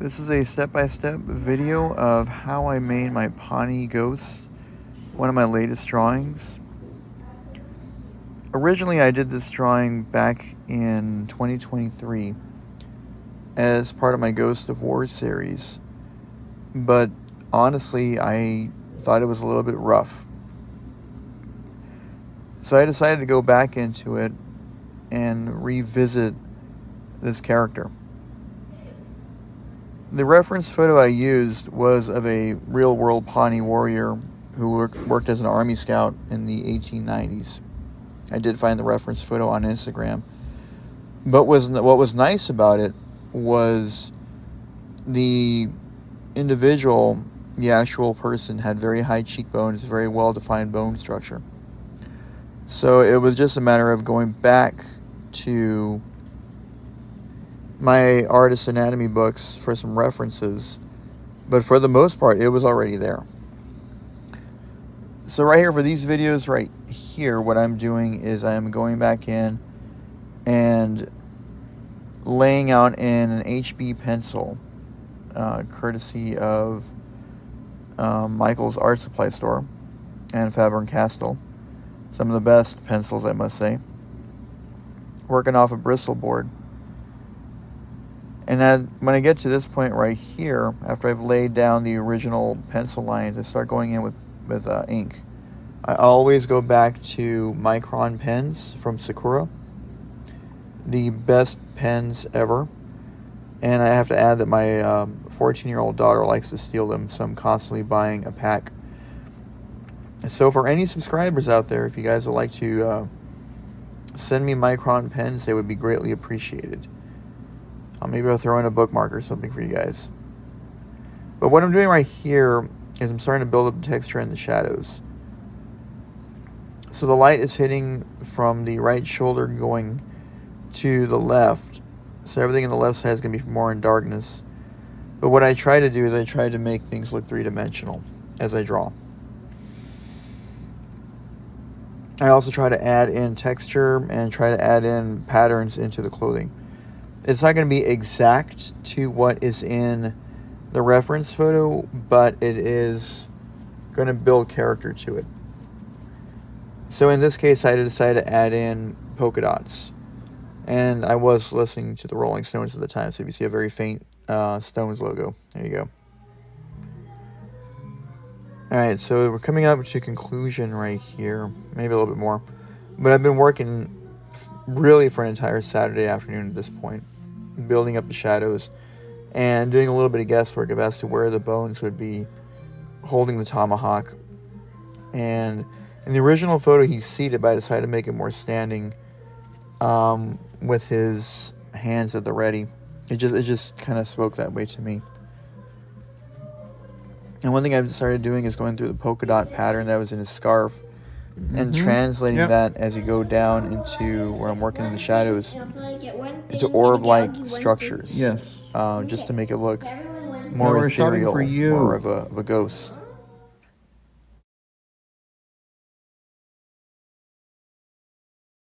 This is a step-by-step video of how I made my Pawnee ghost, one of my latest drawings. Originally, I did this drawing back in 2023 as part of my Ghost of War series, but honestly, I thought it was a little bit rough. So I decided to go back into it and revisit this character. The reference photo I used was of a real-world Pawnee warrior who worked as an Army Scout in the 1890s. I did find the reference photo on Instagram. But what was nice about it was the individual, the actual person, had very high cheekbones, very well-defined bone structure. So it was just a matter of going back to my artist anatomy books for some references, but for the most part, it was already there. So right here for these videos right here, what I'm doing is I'm going back in and laying out in an HB pencil, courtesy of Michael's Art Supply Store and Faber-and-Castell. Some of the best pencils, I must say. Working off a Bristol board. And when I get to this point right here, after I've laid down the original pencil lines, I start going in with ink. I always go back to Micron pens from Sakura. The best pens ever. And I have to add that my 14-year-old daughter likes to steal them, so I'm constantly buying a pack. So for any subscribers out there, if you guys would like to send me Micron pens, they would be greatly appreciated. Maybe I'll throw in a bookmark or something for you guys. But what I'm doing right here is I'm starting to build up the texture in the shadows. So the light is hitting from the right shoulder going to the left. So everything in the left side is going to be more in darkness. But what I try to do is I try to make things look three-dimensional as I draw. I also try to add in texture and try to add in patterns into the clothing. It's not going to be exact to what is in the reference photo, but it is going to build character to it. So in this case, I decided to add in polka dots. And I was listening to the Rolling Stones at the time, so if you see a very faint Stones logo, there you go. Alright, so we're coming up to conclusion right here, maybe a little bit more. But I've been working really for an entire Saturday afternoon at this point, building up the shadows and doing a little bit of guesswork as to where the bones would be holding the tomahawk. And in the original photo, he's seated, but I decided to make it more standing with his hands at the ready. It just kind of spoke that way to me. And one thing I've started doing is going through the polka dot pattern that was in his scarf and translating that as you go down into where I'm working in the shadows into orb-like structures. Yes. Just to make it look more ethereal, more of a ghost.